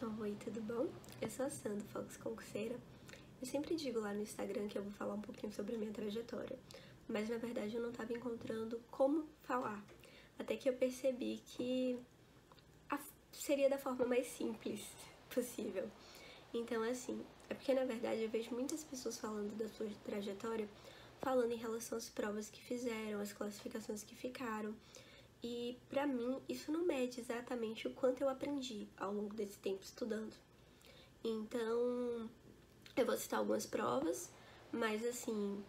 Oi, tudo bom? Eu sou a Sandra, Fox Concurseira. Eu sempre digo lá no Instagram que eu vou falar um pouquinho sobre a minha trajetória, mas na verdade eu não estava encontrando como falar. Até que eu percebi que seria da forma mais simples possível. Então, assim, é porque na verdade eu vejo muitas pessoas falando da sua trajetória, falando em relação às provas que fizeram, as classificações que ficaram. E pra mim, isso não mede exatamente o quanto eu aprendi ao longo desse tempo estudando. Então, eu vou citar algumas provas, mas assim,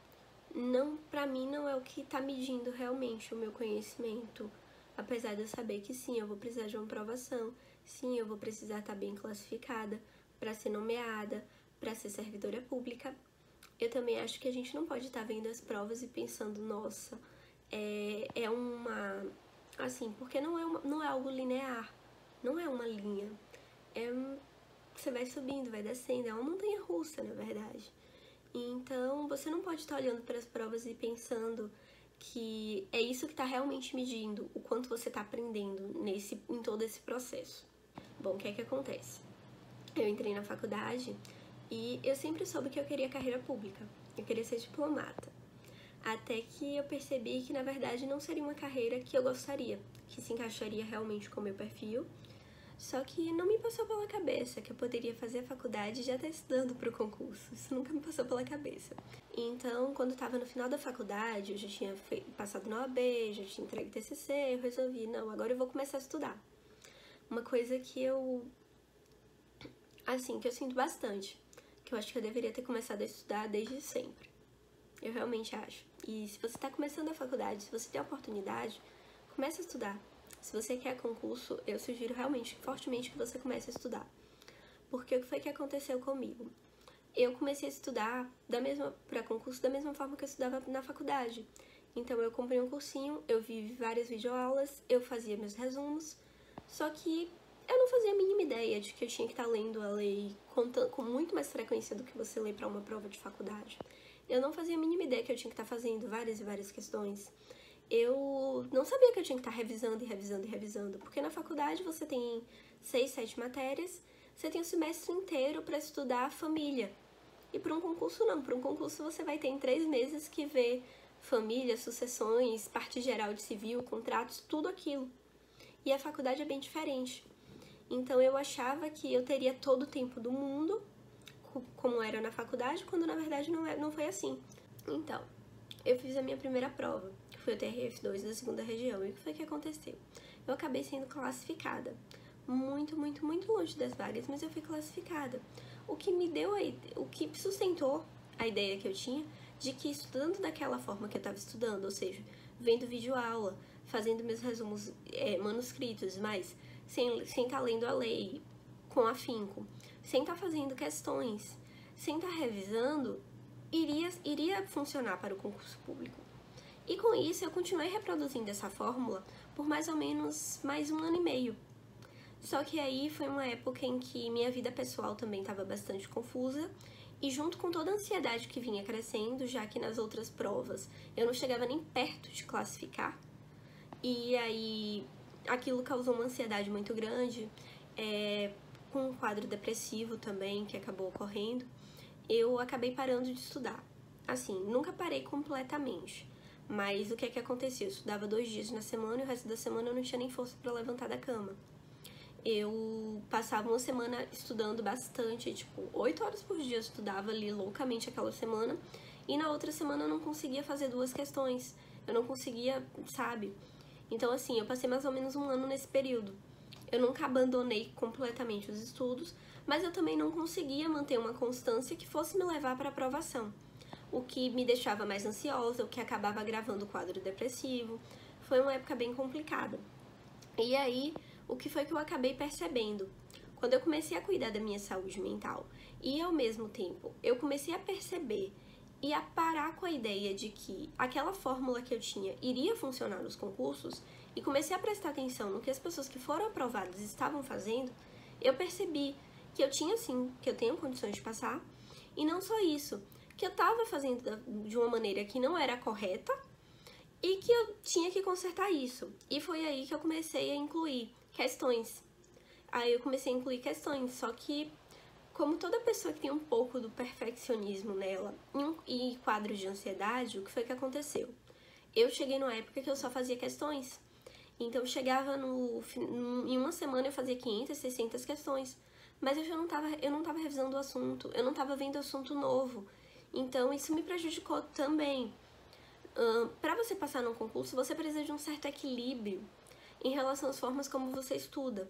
pra mim não é o que tá medindo realmente o meu conhecimento. Apesar de eu saber que sim, eu vou precisar de uma aprovação, sim, eu vou precisar estar bem classificada para ser nomeada, para ser servidora pública. Eu também acho que a gente não pode estar vendo as provas e pensando, nossa, é uma... Assim, porque não é algo linear, não é uma linha. Você vai subindo, vai descendo, é uma montanha russa, na verdade. Então, você não pode estar olhando para as provas e pensando que é isso que está realmente medindo o quanto você está aprendendo em todo esse processo. Bom, o que é que acontece? Eu entrei na faculdade e eu sempre soube que eu queria carreira pública, eu queria ser diplomata. Até que eu percebi que, na verdade, não seria uma carreira que eu gostaria, que se encaixaria realmente com o meu perfil. Só que não me passou pela cabeça que eu poderia fazer a faculdade e já estar estudando para o concurso. Isso nunca me passou pela cabeça. Então, quando estava no final da faculdade, eu já tinha passado na OAB, já tinha entregue TCC, eu resolvi, não, agora eu vou começar a estudar. Uma coisa que eu sinto bastante, que eu acho que eu deveria ter começado a estudar desde sempre. Eu realmente acho. E se você está começando a faculdade, se você tem a oportunidade, comece a estudar. Se você quer concurso, eu sugiro realmente, fortemente, que você comece a estudar. Porque o que foi que aconteceu comigo? Eu comecei a estudar para concurso da mesma forma que eu estudava na faculdade. Então eu comprei um cursinho, eu vi várias videoaulas, eu fazia meus resumos, só que eu não fazia a mínima ideia de que eu tinha que estar lendo a lei com muito mais frequência do que você lê para uma prova de faculdade. Eu não fazia a mínima ideia que eu tinha que estar fazendo várias e várias questões. Eu não sabia que eu tinha que estar revisando, porque na faculdade você tem 6, 7 matérias, você tem o semestre inteiro para estudar a família. E para um concurso não, para um concurso você vai ter em 3 meses que ver família, sucessões, parte geral de civil, contratos, tudo aquilo. E a faculdade é bem diferente. Então eu achava que eu teria todo o tempo do mundo, como era na faculdade, quando na verdade não foi assim. Então, eu fiz a minha primeira prova, que foi o TRF2 da segunda região. E o que foi que aconteceu? Eu acabei sendo classificada. Muito, muito, muito longe das vagas, mas eu fui classificada. O que sustentou a ideia que eu tinha de que estudando daquela forma que eu estava estudando, ou seja, vendo videoaula, fazendo meus resumos manuscritos, mas sem estar lendo a lei com afinco, sem estar fazendo questões, sem estar revisando, iria funcionar para o concurso público. E com isso eu continuei reproduzindo essa fórmula por mais ou menos mais 1 ano e meio. Só que aí foi uma época em que minha vida pessoal também estava bastante confusa, e junto com toda a ansiedade que vinha crescendo, já que nas outras provas eu não chegava nem perto de classificar, e aí aquilo causou uma ansiedade muito grande, com um quadro depressivo também que acabou ocorrendo, eu acabei parando de estudar. Assim, nunca parei completamente, mas o que é que acontecia? Eu estudava 2 dias na semana e o resto da semana eu não tinha nem força para levantar da cama. Eu passava uma semana estudando bastante, tipo, 8 horas por dia eu estudava ali loucamente aquela semana, e na outra semana eu não conseguia fazer 2 questões, eu não conseguia, sabe? Então, assim, eu passei mais ou menos 1 ano nesse período. Eu nunca abandonei completamente os estudos, mas eu também não conseguia manter uma constância que fosse me levar para a aprovação, o que me deixava mais ansiosa, o que acabava agravando o quadro depressivo. Foi uma época bem complicada. E aí, o que foi que eu acabei percebendo? Quando eu comecei a cuidar da minha saúde mental e, ao mesmo tempo, eu comecei a perceber e a parar com a ideia de que aquela fórmula que eu tinha iria funcionar nos concursos, e comecei a prestar atenção no que as pessoas que foram aprovadas estavam fazendo, eu percebi que eu tinha sim, que eu tenho condições de passar, e não só isso, que eu estava fazendo de uma maneira que não era correta e que eu tinha que consertar isso. E foi aí que eu comecei a incluir questões. Aí eu comecei a incluir questões, só que como toda pessoa que tem um pouco do perfeccionismo nela e quadros de ansiedade, o que foi que aconteceu? Eu cheguei numa época que eu só fazia questões. Então, chegava em uma semana eu fazia 500, 600 questões. Mas eu não tava revisando o assunto, eu não tava vendo assunto novo. Então, isso me prejudicou também. Para você passar num concurso, você precisa de um certo equilíbrio em relação às formas como você estuda.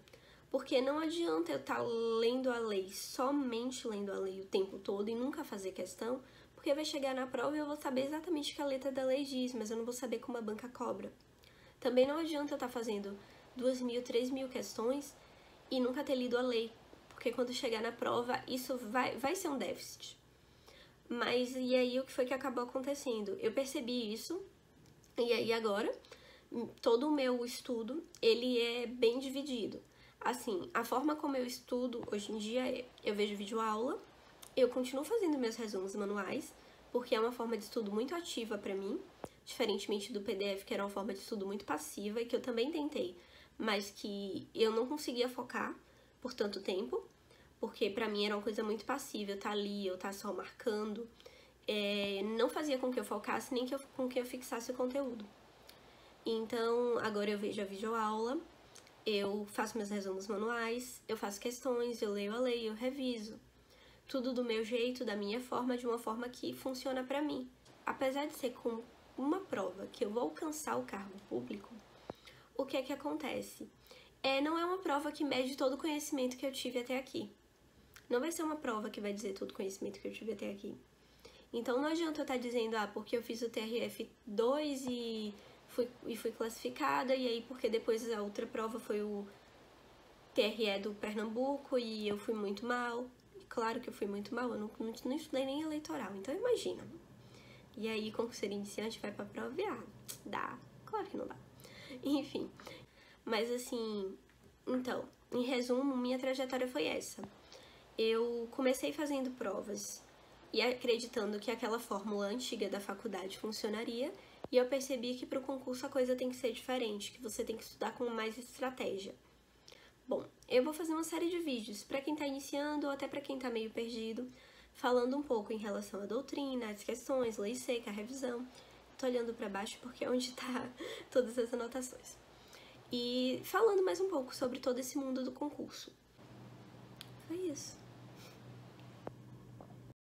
Porque não adianta eu estar lendo a lei, somente lendo a lei o tempo todo e nunca fazer questão, porque vai chegar na prova e eu vou saber exatamente o que a letra da lei diz, mas eu não vou saber como a banca cobra. Também não adianta eu estar fazendo 2.000, 3.000 questões e nunca ter lido a lei, porque quando chegar na prova isso vai ser um déficit. Mas e aí o que foi que acabou acontecendo? Eu percebi isso, e aí agora todo o meu estudo ele é bem dividido. Assim, a forma como eu estudo hoje em dia é, eu vejo videoaula, eu continuo fazendo meus resumos manuais, porque é uma forma de estudo muito ativa para mim, diferentemente do PDF, que era uma forma de estudo muito passiva e que eu também tentei, mas que eu não conseguia focar por tanto tempo, porque pra mim era uma coisa muito passiva, eu estar ali, eu estar só marcando, não fazia com que eu focasse nem com que eu fixasse o conteúdo. Então, agora eu vejo a videoaula, eu faço meus resumos manuais, eu faço questões, eu leio a lei, eu reviso. Tudo do meu jeito, da minha forma, de uma forma que funciona pra mim. Apesar de ser com uma prova que eu vou alcançar o cargo público, o que é que acontece? Não é uma prova que mede todo o conhecimento que eu tive até aqui. Não vai ser uma prova que vai dizer todo o conhecimento que eu tive até aqui. Então não adianta eu estar dizendo, porque eu fiz o TRF2 e fui classificada, e aí porque depois a outra prova foi o TRE do Pernambuco e eu fui muito mal. Claro que eu fui muito mal, eu não estudei nem eleitoral, então imagina. E aí, concurseiro iniciante vai pra prova e dá. Claro que não dá. Enfim, mas assim, então, em resumo, minha trajetória foi essa. Eu comecei fazendo provas e acreditando que aquela fórmula antiga da faculdade funcionaria, e eu percebi que para o concurso a coisa tem que ser diferente, que você tem que estudar com mais estratégia. Bom, eu vou fazer uma série de vídeos para quem está iniciando ou até para quem está meio perdido, falando um pouco em relação à doutrina, às questões, lei seca, a revisão. Tô olhando para baixo porque é onde tá todas as anotações. E falando mais um pouco sobre todo esse mundo do concurso. Foi isso.